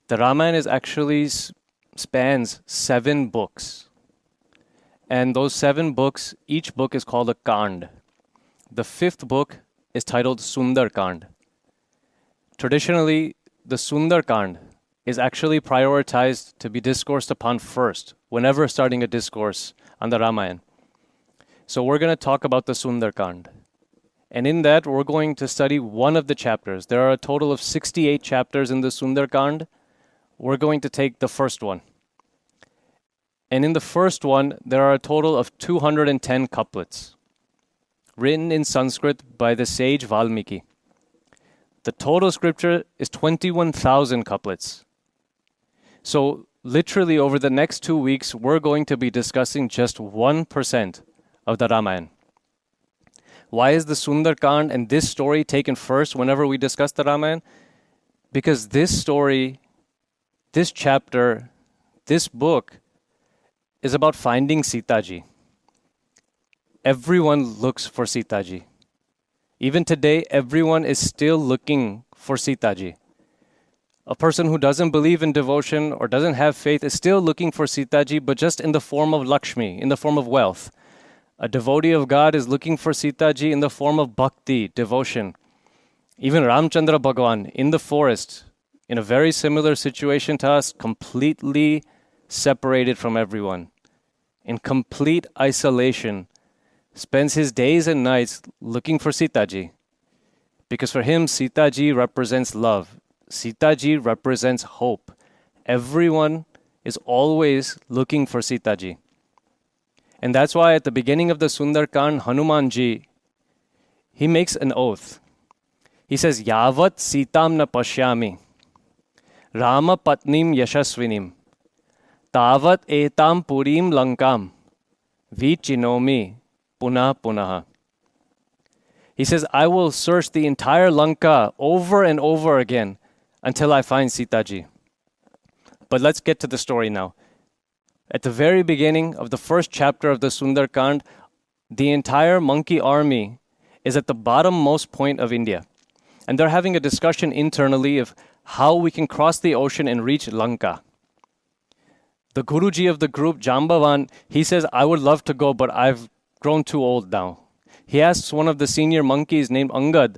The Ramayana is actually spans 7 books. And those 7 books, each book is called a Kãnd. The 5th book is titled Sundar Kãnd. Traditionally, the Sundar Kãnd is actually prioritized to be discoursed upon first, whenever starting a discourse on the Ramayan. So we're going to talk about the Sundar Kãnd. And in that, we're going to study one of the chapters. There are a total of 68 chapters in the Sundar Kãnd. We're going to take the first one. And in the first one, there are a total of 210 couplets, written in Sanskrit by the sage Valmiki. The total scripture is 21,000 couplets. So literally over the next 2 weeks, we're going to be discussing just 1% of the Ramayana. Why is the Sundar Kãnd and this story taken first whenever we discuss the Ramayana? Because this story, this chapter, this book is about finding Sitaji. Everyone looks for Sitaji. Even today, everyone is still looking for Sitaji. A person who doesn't believe in devotion or doesn't have faith is still looking for Sitaji, but just in the form of Lakshmi, in the form of wealth. A devotee of God is looking for Sitaji in the form of bhakti, devotion. Even Ramchandra Bhagwan in the forest, in a very similar situation to us, completely separated from everyone, in complete isolation, spends his days and nights looking for Sitaji. Because for him, Sitaji represents love. Sitaji represents hope. Everyone is always looking for Sitaji. And that's why at the beginning of the Sundar Kãnd, Hanumanji, he makes an oath. He says, Yavat Sitam na pashyami, Rama patnim yashasvinim, Tavat etam purim lankam, vichinomi punah punaha. He says, I will search the entire Lanka over and over again until I find Sitaji. But let's get to the story now. At the very beginning of the first chapter of the Sundar Kãnd, the entire monkey army is at the bottommost point of India. And they're having a discussion internally of how we can cross the ocean and reach Lanka. The Guruji of the group, Jambavan, he says, I would love to go, but I've grown too old now. He asks one of the senior monkeys named Angad.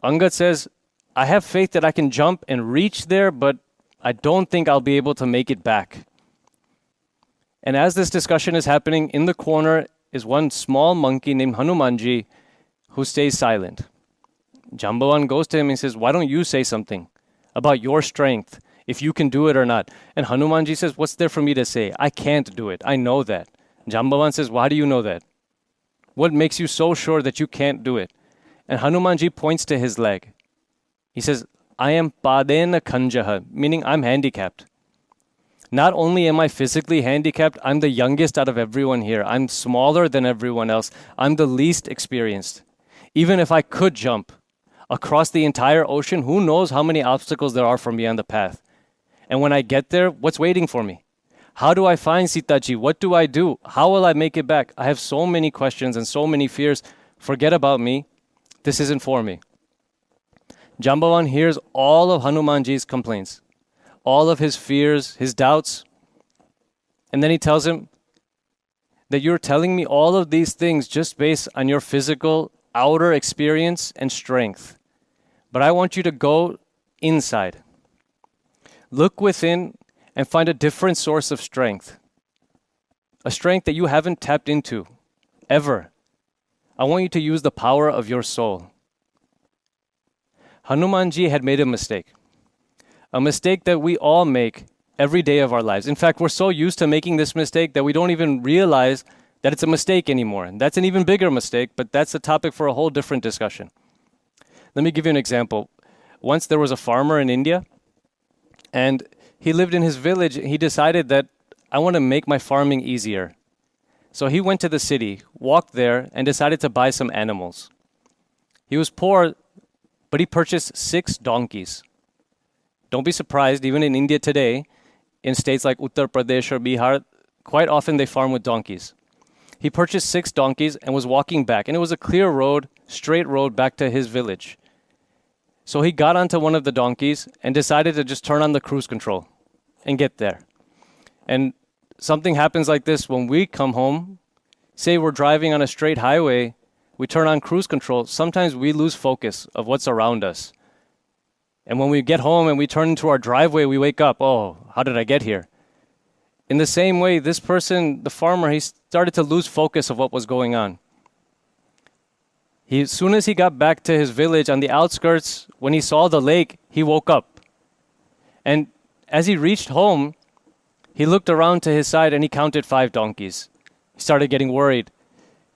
Angad says, I have faith that I can jump and reach there, but I don't think I'll be able to make it back. And as this discussion is happening, in the corner is one small monkey named Hanumanji who stays silent. Jambavan goes to him and says, why don't you say something about your strength, if you can do it or not? And Hanumanji says, what's there for me to say? I can't do it. I know that. Jambavan says, why do you know that? What makes you so sure that you can't do it? And Hanumanji points to his leg. He says, I am padena khanjaha, meaning I'm handicapped. Not only am I physically handicapped, I'm the youngest out of everyone here. I'm smaller than everyone else. I'm the least experienced. Even if I could jump across the entire ocean, who knows how many obstacles there are for me on the path? And when I get there, what's waiting for me? How do I find Sitaji? What do I do? How will I make it back? I have so many questions and so many fears. Forget about me. This isn't for me. Jambavan hears all of Hanumanji's complaints, all of his fears, his doubts. And then he tells him that you're telling me all of these things just based on your physical outer experience and strength. But I want you to go inside. Look within and find a different source of strength. A strength that you haven't tapped into ever. I want you to use the power of your soul. Hanumanji had made a mistake that we all make every day of our lives. In fact, we're so used to making this mistake that we don't even realize that it's a mistake anymore. And that's an even bigger mistake, but that's a topic for a whole different discussion. Let me give you an example. Once there was a farmer in India, and he lived in his village. He decided that I want to make my farming easier. So he went to the city, walked there, and decided to buy some animals. He was poor, but he purchased 6 donkeys. Don't be surprised, even in India today, in states like Uttar Pradesh or Bihar, quite often they farm with donkeys. He purchased 6 donkeys and was walking back. And it was a clear road, straight road back to his village. So he got onto one of the donkeys and decided to just turn on the cruise control and get there. And something happens like this when we come home. Say we're driving on a straight highway, we turn on cruise control. Sometimes we lose focus of what's around us. And when we get home and we turn into our driveway, we wake up, oh, how did I get here? In the same way, this person, the farmer, he started to lose focus of what was going on. As soon as he got back to his village on the outskirts, when he saw the lake, he woke up. And as he reached home, he looked around to his side and he counted 5 donkeys. He started getting worried.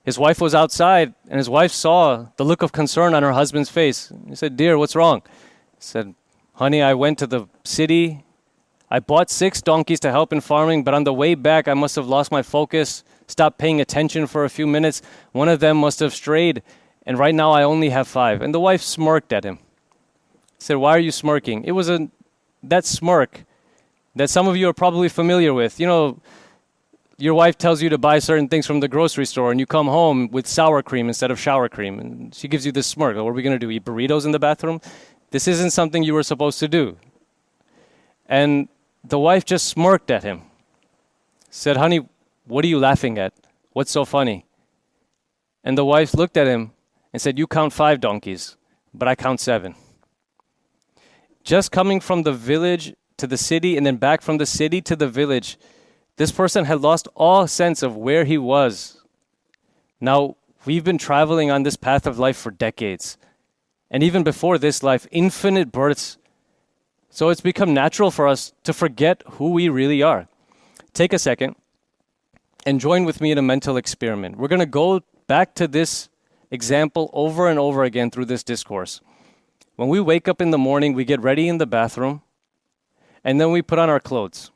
His wife was outside and his wife saw the look of concern on her husband's face. He said, "Dear, what's wrong?" He said, "Honey, I went to the city. I bought 6 donkeys to help in farming, but on the way back, I must have lost my focus, stopped paying attention for a few minutes. One of them must have strayed, and right now I only have 5. And the wife smirked at him. He said, "Why are you smirking?" It was that smirk that some of you are probably familiar with. You know, your wife tells you to buy certain things from the grocery store, and you come home with sour cream instead of shower cream. And she gives you this smirk. What are we going to do, eat burritos in the bathroom? This isn't something you were supposed to do. And the wife just smirked at him. Said, "Honey, what are you laughing at? What's so funny?" And the wife looked at him and said, "You count 5 donkeys, but I count 7. Just coming from the village to the city and then back from the city to the village, this person had lost all sense of where he was. Now, we've been traveling on this path of life for decades. And even before this life, infinite births. So it's become natural for us to forget who we really are. Take a second and join with me in a mental experiment. We're going to go back to this example over and over again through this discourse. When we wake up in the morning, we get ready in the bathroom, and then we put on our clothes.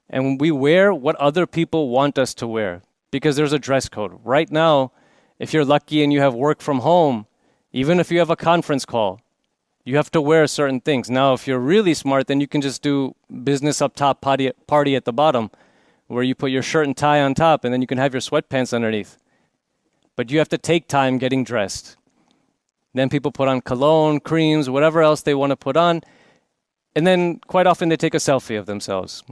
And we wear what other people want us to wear because there's a dress code. Right now, if you're lucky and you have work from home, even if you have a conference call, you have to wear certain things. Now, if you're really smart, then you can just do business up top, party at the bottom, where you put your shirt and tie on top, and then you can have your sweatpants underneath. But you have to take time getting dressed. Then people put on cologne, creams, whatever else they want to put on. And then quite often they take a selfie of themselves.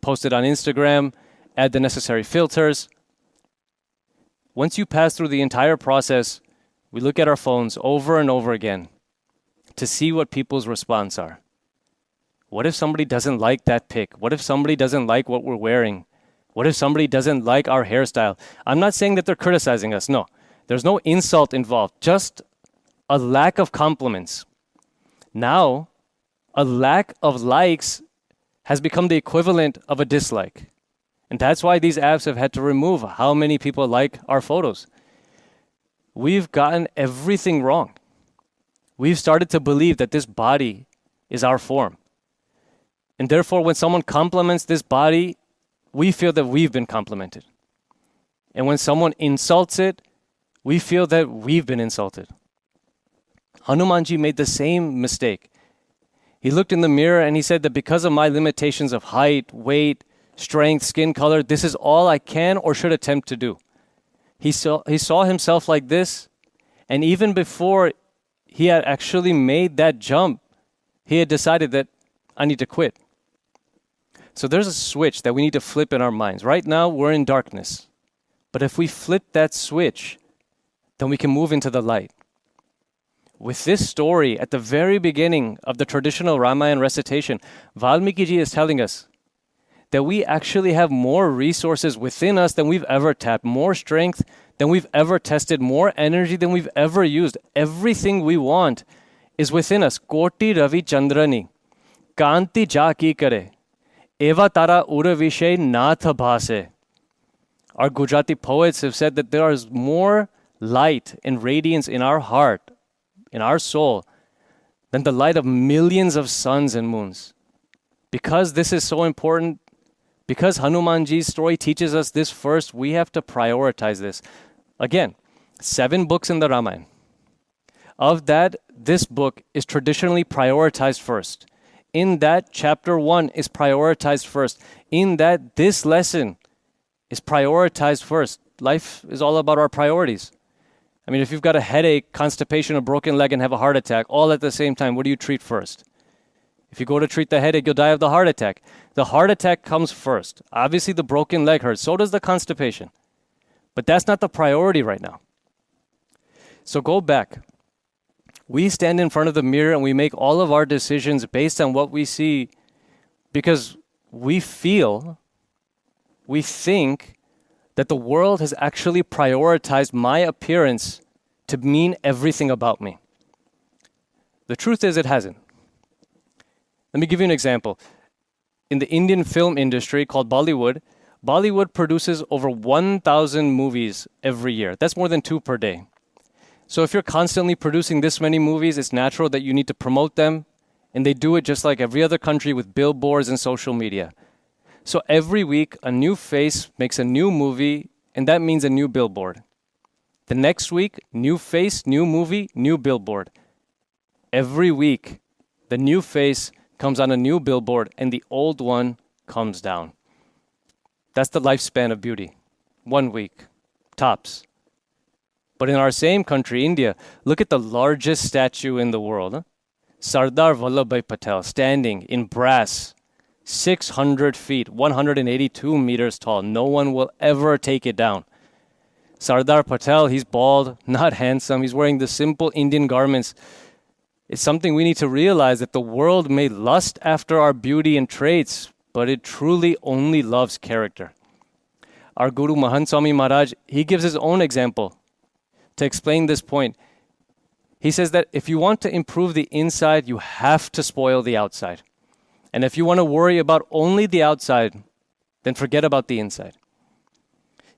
Post it on Instagram, add the necessary filters. Once you pass through the entire process, we look at our phones over and over again to see what people's response are. What if somebody doesn't like that pic? What if somebody doesn't like what we're wearing? What if somebody doesn't like our hairstyle? I'm not saying that they're criticizing us. No, there's no insult involved, just a lack of compliments. Now, a lack of likes has become the equivalent of a dislike. And that's why these apps have had to remove how many people like our photos. We've gotten everything wrong. We've started to believe that this body is our form. And therefore, when someone compliments this body, we feel that we've been complimented. And when someone insults it, we feel that we've been insulted. Hanumanji made the same mistake. He looked in the mirror and he said that because of my limitations of height, weight, strength, skin color, this is all I can or should attempt to do. He saw himself like this, and even before he had actually made that jump, he had decided that I need to quit. So there's a switch that we need to flip in our minds. Right now, we're in darkness. But if we flip that switch, then we can move into the light. With this story, at the very beginning of the traditional Ramayan recitation, Valmiki Ji is telling us that we actually have more resources within us than we've ever tapped, more strength than we've ever tested, more energy than we've ever used. Everything we want is within us. Koti Ravi Chandrani, Kanti Ja ki kare, Eva Tara Ura Vishay Nath Bhase. Our Gujarati poets have said that there is more light and radiance in our heart, in our soul, than the light of millions of suns and moons. Because this is so important, because Hanumanji's story teaches us this first, we have to prioritize this. Again, 7 books in the Ramayan. Of that, this book is traditionally prioritized first. In that, chapter 1 is prioritized first. In that, this lesson is prioritized first. Life is all about our priorities. I mean, if you've got a headache, constipation, a broken leg, and have a heart attack all at the same time, what do you treat first? If you go to treat the headache, you'll die of the heart attack. The heart attack comes first. Obviously, the broken leg hurts. So does the constipation. But that's not the priority right now. So go back. We stand in front of the mirror and we make all of our decisions based on what we see because we think that the world has actually prioritized my appearance to mean everything about me. The truth is, it hasn't. Let me give you an example. In the Indian film industry called Bollywood, Bollywood produces over 1,000 movies every year. That's more than 2 per day. So if you're constantly producing this many movies, it's natural that you need to promote them. And they do it just like every other country with billboards and social media. So every week, a new face makes a new movie, and that means a new billboard. The next week, new face, new movie, new billboard. Every week, the new face comes on a new billboard, and the old one comes down. That's the lifespan of beauty. 1 week, tops. But in our same country, India, look at the largest statue in the world. Huh? Sardar Vallabhbhai Patel, standing in brass, 600 feet, 182 meters tall. No one will ever take it down. Sardar Patel, he's bald, not handsome. He's wearing the simple Indian garments. It's something we need to realize that the world may lust after our beauty and traits, but it truly only loves character. Our Guru Yoganand Swami Maharaj, he gives his own example to explain this point. He says that if you want to improve the inside, you have to spoil the outside. And if you want to worry about only the outside, then forget about the inside.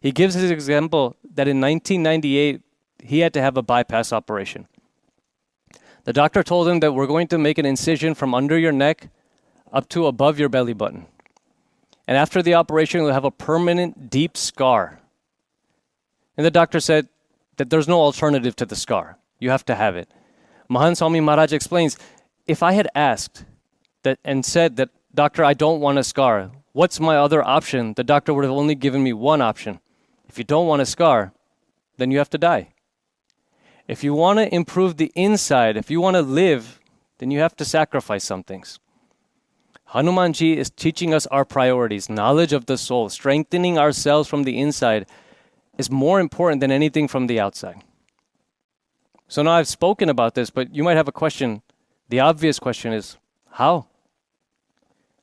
He gives his example that in 1998, he had to have a bypass operation. The doctor told him that we're going to make an incision from under your neck up to above your belly button. And after the operation, you'll have a permanent deep scar. And the doctor said that there's no alternative to the scar. You have to have it. Mahan Swami Maharaj explains, if I had asked that and said that, doctor, I don't want a scar, what's my other option? The doctor would have only given me one option. If you don't want a scar, then you have to die. If you want to improve the inside, if you want to live, then you have to sacrifice some things. Hanumanji is teaching us our priorities, knowledge of the soul, strengthening ourselves from the inside is more important than anything from the outside. So now I've spoken about this, but you might have a question. The obvious question is, how?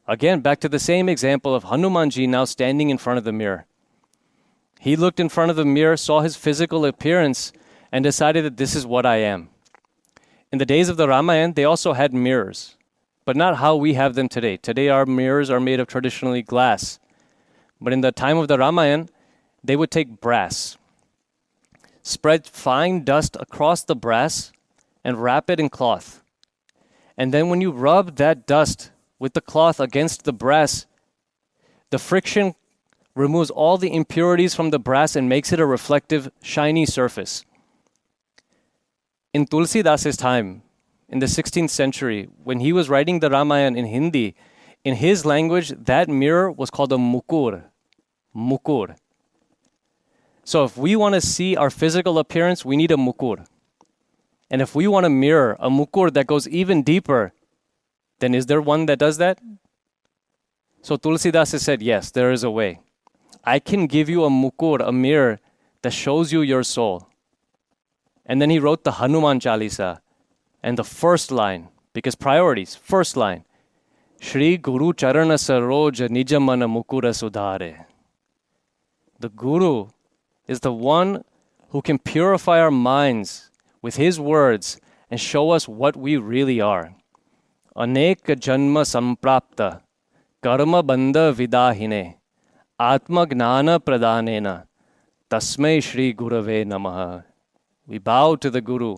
Again, back to the same example of Hanumanji now standing in front of the mirror. He looked in front of the mirror, saw his physical appearance, and decided that this is what I am. In the days of the Ramayan, they also had mirrors, but not how we have them today. Today, our mirrors are made of traditionally glass. But in the time of the Ramayan, they would take brass, spread fine dust across the brass, and wrap it in cloth. And then when you rub that dust with the cloth against the brass, the friction removes all the impurities from the brass and makes it a reflective, shiny surface. In Tulsi Das's time, in the 16th century, when he was writing the Ramayan in Hindi, in his language, that mirror was called a mukur. Mukur. So if we want to see our physical appearance, we need a mukur. And if we want a mirror, a mukur that goes even deeper, then is there one that does that? So Tulsi Das said, yes, there is a way. I can give you a mukur, a mirror that shows you your soul. And then he wrote the Hanuman Chalisa. And the first line, because priorities, first line, Shri Guru Charana Saroja Nijamana Mukura Sudhare. The Guru is the one who can purify our minds with his words and show us what we really are. Aneka Janma Samprapta Karma Bandha Vidahine Atma Gnana Pradhanena Tasmai Shri Gurave Namaha. We bow to the Guru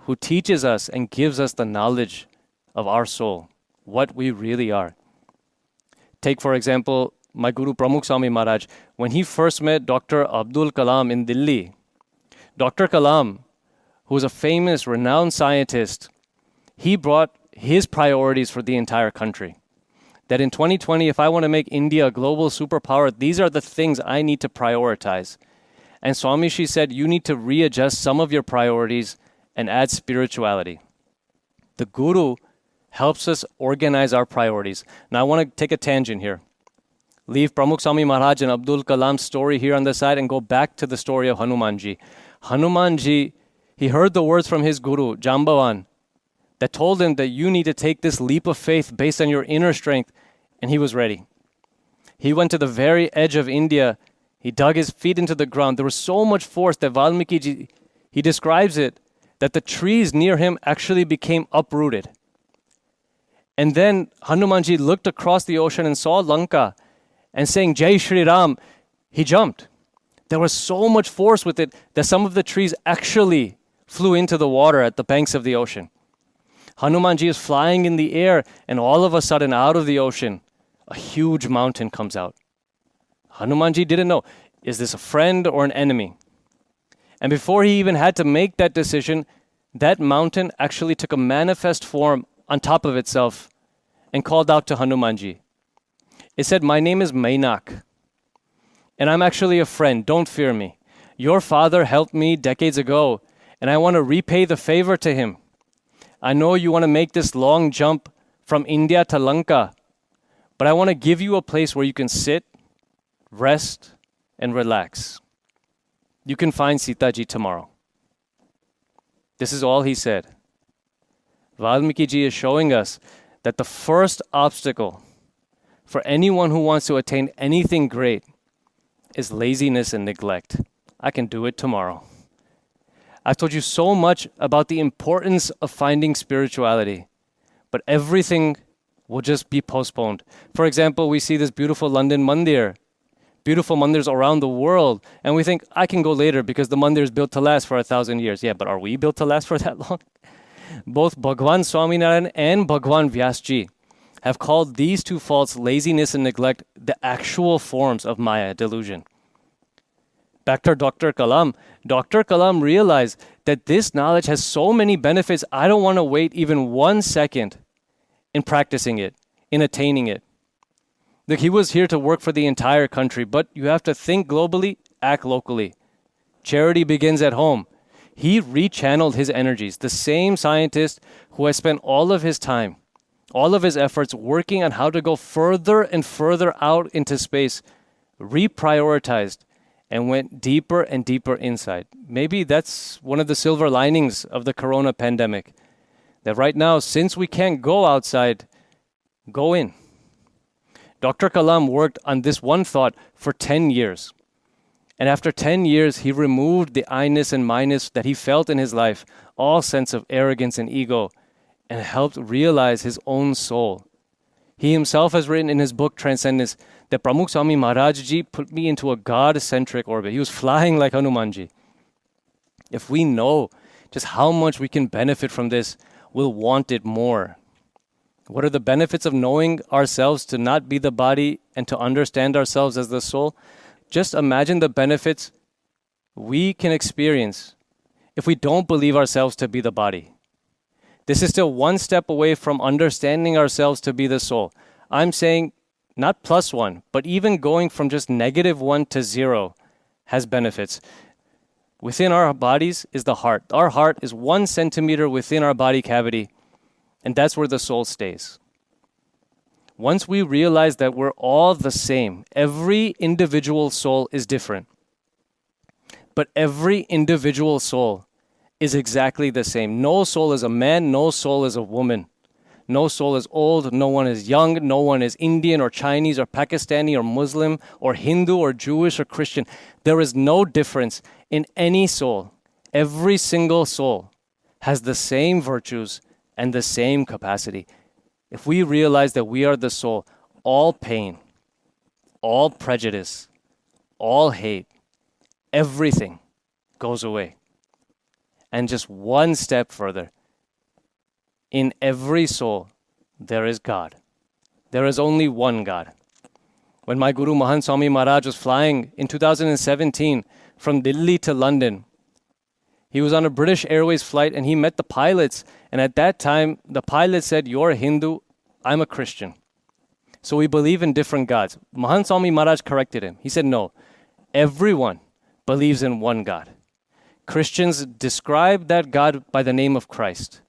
who teaches us and gives us the knowledge of our soul, what we really are. Take, for example, my Guru Pramukh Swami Maharaj. When he first met Dr. Abdul Kalam in Delhi, Dr. Kalam, who was a famous, renowned scientist, he brought his priorities for the entire country. That in 2020, if I want to make India a global superpower, these are the things I need to prioritize. And Swamiji said, you need to readjust some of your priorities and add spirituality. The Guru helps us organize our priorities. Now I want to take a tangent here. Leave Pramukh Swami Maharaj and Abdul Kalam's story here on the side and go back to the story of Hanumanji. Hanumanji, he heard the words from his Guru, Jambavan, that told him that you need to take this leap of faith based on your inner strength, and he was ready. He went to the very edge of India. He dug his feet into the ground. There was so much force that Valmiki ji, he describes it, that the trees near him actually became uprooted. And then Hanumanji looked across the ocean and saw Lanka, and saying, Jai Shri Ram, he jumped. There was so much force with it that some of the trees actually flew into the water at the banks of the ocean. Hanumanji is flying in the air, and all of a sudden, out of the ocean, a huge mountain comes out. Hanumanji didn't know, is this a friend or an enemy? And before he even had to make that decision, that mountain actually took a manifest form on top of itself and called out to Hanumanji. It said, my name is Mainak, and I'm actually a friend. Don't fear me. Your father helped me decades ago, and I want to repay the favor to him. I know you want to make this long jump from India to Lanka, but I want to give you a place where you can sit, rest, and relax. You can find Sitaji tomorrow. This is all he said. Valmiki ji is showing us that the first obstacle for anyone who wants to attain anything great is laziness and neglect. I can do it tomorrow. I've told you so much about the importance of finding spirituality, but everything will just be postponed. For example, we see this beautiful London mandir, beautiful mandirs around the world, and we think, I can go later because the mandir is built to last for 1,000 years. Yeah, but are we built to last for that long? Both Bhagwan Swaminarayan and Bhagwan Vyasji have called these two faults, laziness and neglect, the actual forms of Maya, delusion. Back to Dr. Kalam. Dr. Kalam realized that this knowledge has so many benefits, I don't want to wait even 1 second in practicing it, in attaining it. Look, he was here to work for the entire country, but you have to think globally, act locally. Charity begins at home. He rechanneled his energies. The same scientist who has spent all of his time, all of his efforts working on how to go further and further out into space, reprioritized and went deeper and deeper inside. Maybe that's one of the silver linings of the corona pandemic. That right now, since we can't go outside, go in. Dr. Kalam worked on this one thought for 10 years. And after 10 years, he removed the I-ness and my-ness that he felt in his life, all sense of arrogance and ego, and helped realize his own soul. He himself has written in his book, Transcendence, that Pramukh Swami Maharaj Ji put me into a God-centric orbit. He was flying like Hanumanji. If we know just how much we can benefit from this, we'll want it more. What are the benefits of knowing ourselves to not be the body and to understand ourselves as the soul? Just imagine the benefits we can experience if we don't believe ourselves to be the body. This is still one step away from understanding ourselves to be the soul. I'm saying not +1, but even going from just -1 to 0 has benefits. Within our bodies is the heart. Our heart is 1 centimeter within our body cavity, and that's where the soul stays. Once we realize that we're all the same, every individual soul is different. But every individual soul is exactly the same. No soul is a man, no soul is a woman. No soul is old, no one is young, no one is Indian or Chinese or Pakistani or Muslim or Hindu or Jewish or Christian. There is no difference in any soul. Every single soul has the same virtues and the same capacity. If we realize that we are the soul, all pain, all prejudice, all hate, everything goes away. And just one step further, in every soul, there is God. There is only one God. When my Guru Mahant Swami Maharaj was flying in 2017 from Delhi to London, he was on a British Airways flight and he met the pilots. And at that time, the pilot said, "You're a Hindu, I'm a Christian. So we believe in different gods." Mahant Swami Maharaj corrected him. He said, "No, everyone believes in one God. Christians describe that God by the name of Christ.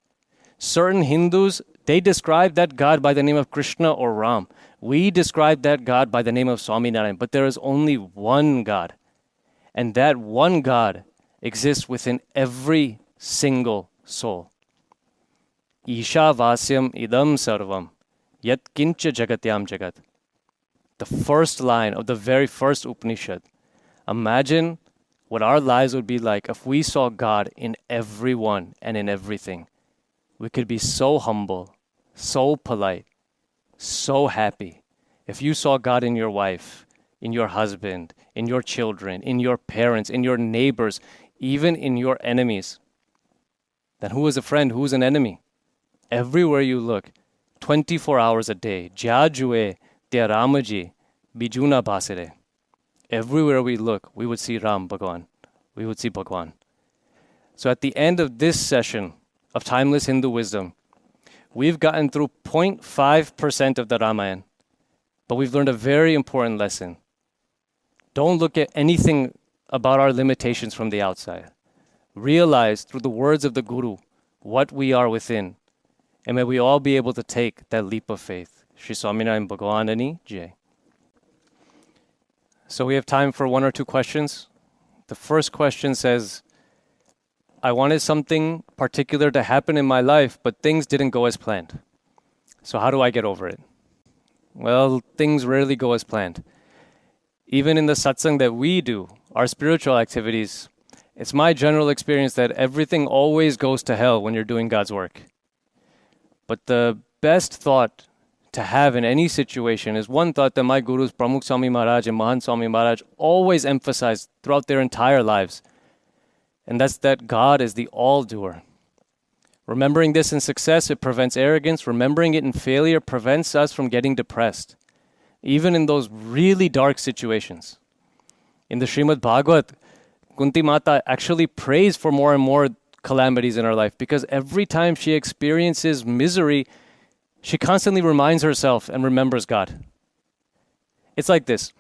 Certain Hindus, they describe that God by the name of Krishna or Ram. We describe that God by the name of Swaminarayan, but there is only one God. And that one God exists within every single soul. Isha Vasyam Idam Sarvam Yat Kincha Jagatyam Jagat. The first line of the very first Upanishad. Imagine what our lives would be like if we saw God in everyone and in everything. We could be so humble, so polite, so happy. If you saw God in your wife, in your husband, in your children, in your parents, in your neighbors, even in your enemies, then who is a friend, who is an enemy? Everywhere you look, 24 hours a day, Jya Jue Tia Ramaji Bijuna Basire. Everywhere we look, we would see Ram Bhagwan. We would see Bhagwan. So at the end of this session of Timeless Hindu Wisdom, we've gotten through 0.5% of the Ramayan, but we've learned a very important lesson. Don't look at anything about our limitations from the outside. Realize through the words of the Guru what we are within, and may we all be able to take that leap of faith. Shri Swaminarayan Bhagwanani Jai. So we have time for one or two questions. The first question says, I wanted something particular to happen in my life, but things didn't go as planned. So how do I get over it? Well, things rarely go as planned. Even in the satsang that we do, our spiritual activities, it's my general experience that everything always goes to hell when you're doing God's work. But the best thought to have in any situation is one thought that my gurus, Pramukh Swami Maharaj and Mahan Swami Maharaj, always emphasized throughout their entire lives. And that's that God is the all-doer. Remembering this in success, it prevents arrogance. Remembering it in failure prevents us from getting depressed, even in those really dark situations. In the Srimad Bhagavat, Kunti Mata actually prays for more and more calamities in her life because every time she experiences misery, she constantly reminds herself and remembers God. It's like this.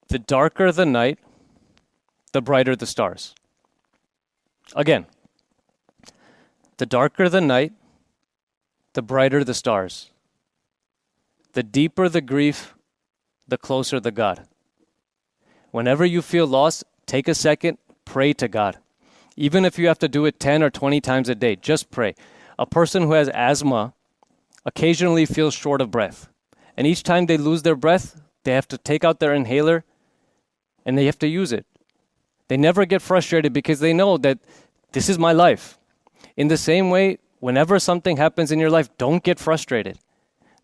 The darker the night, the brighter the stars. Again, the darker the night, the brighter the stars. The deeper the grief, the closer the God. Whenever you feel lost, take a second, pray to God. Even if you have to do it 10 or 20 times a day, just pray. A person who has asthma occasionally feels short of breath. And each time they lose their breath, they have to take out their inhaler and they have to use it. They never get frustrated because they know that this is my life. In the same way, whenever something happens in your life, don't get frustrated.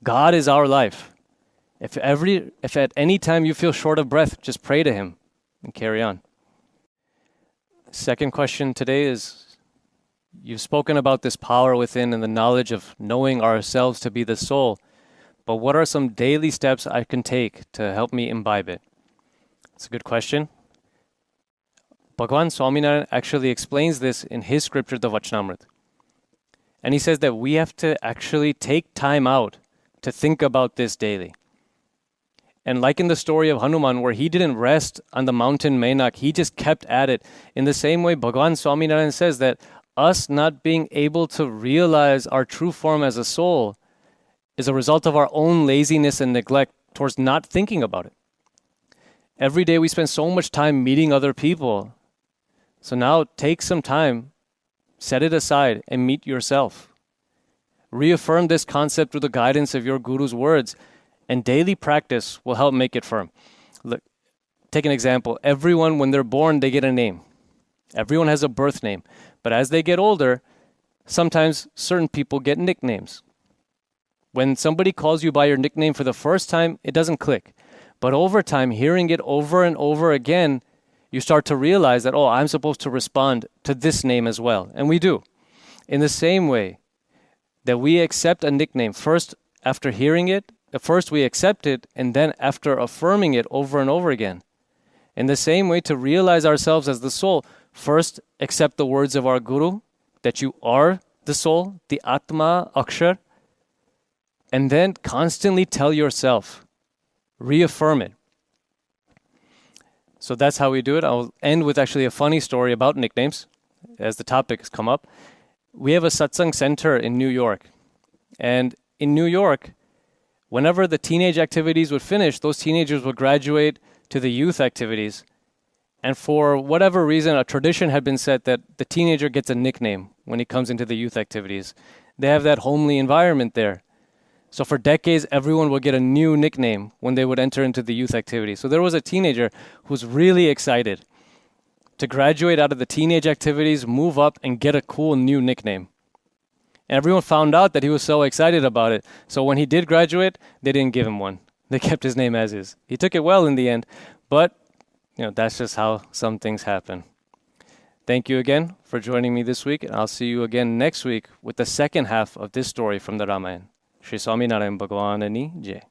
God is our life. If at any time you feel short of breath, just pray to Him and carry on. Second question today is, you've spoken about this power within and the knowledge of knowing ourselves to be the soul, but what are some daily steps I can take to help me imbibe it? It's a good question. Bhagwan Swaminarayan actually explains this in his scripture, the Vachanamrit. And he says that we have to actually take time out to think about this daily. And like in the story of Hanuman, where he didn't rest on the mountain Mainak, he just kept at it. In the same way, Bhagwan Swaminarayan says that us not being able to realize our true form as a soul is a result of our own laziness and neglect towards not thinking about it. Every day we spend so much time meeting other people. So now take some time, set it aside, and meet yourself. Reaffirm this concept through the guidance of your Guru's words, and daily practice will help make it firm. Look, take an example. Everyone, when they're born, they get a name. Everyone has a birth name. But as they get older, sometimes certain people get nicknames. When somebody calls you by your nickname for the first time, it doesn't click. But over time, hearing it over and over again, you start to realize that, oh, I'm supposed to respond to this name as well. And we do. In the same way that we accept a nickname, first after hearing it, first we accept it, and then after affirming it over and over again. In the same way, to realize ourselves as the soul, first accept the words of our Guru, that you are the soul, the Atma, Akshar, and then constantly tell yourself, reaffirm it. So that's how we do it. I'll end with actually a funny story about nicknames as the topic has come up. We have a satsang center in New York. And in New York, whenever the teenage activities would finish, those teenagers would graduate to the youth activities. And for whatever reason, a tradition had been set that the teenager gets a nickname when he comes into the youth activities. They have that homely environment there. So for decades, everyone would get a new nickname when they would enter into the youth activity. So there was a teenager who was really excited to graduate out of the teenage activities, move up, and get a cool new nickname. And everyone found out that he was so excited about it. So when he did graduate, they didn't give him one. They kept his name as is. He took it well in the end, but that's just how some things happen. Thank you again for joining me this week, and I'll see you again next week with the second half of this story from the Ramayan. Shri Swami Narayan Bhagwan Ni Jai.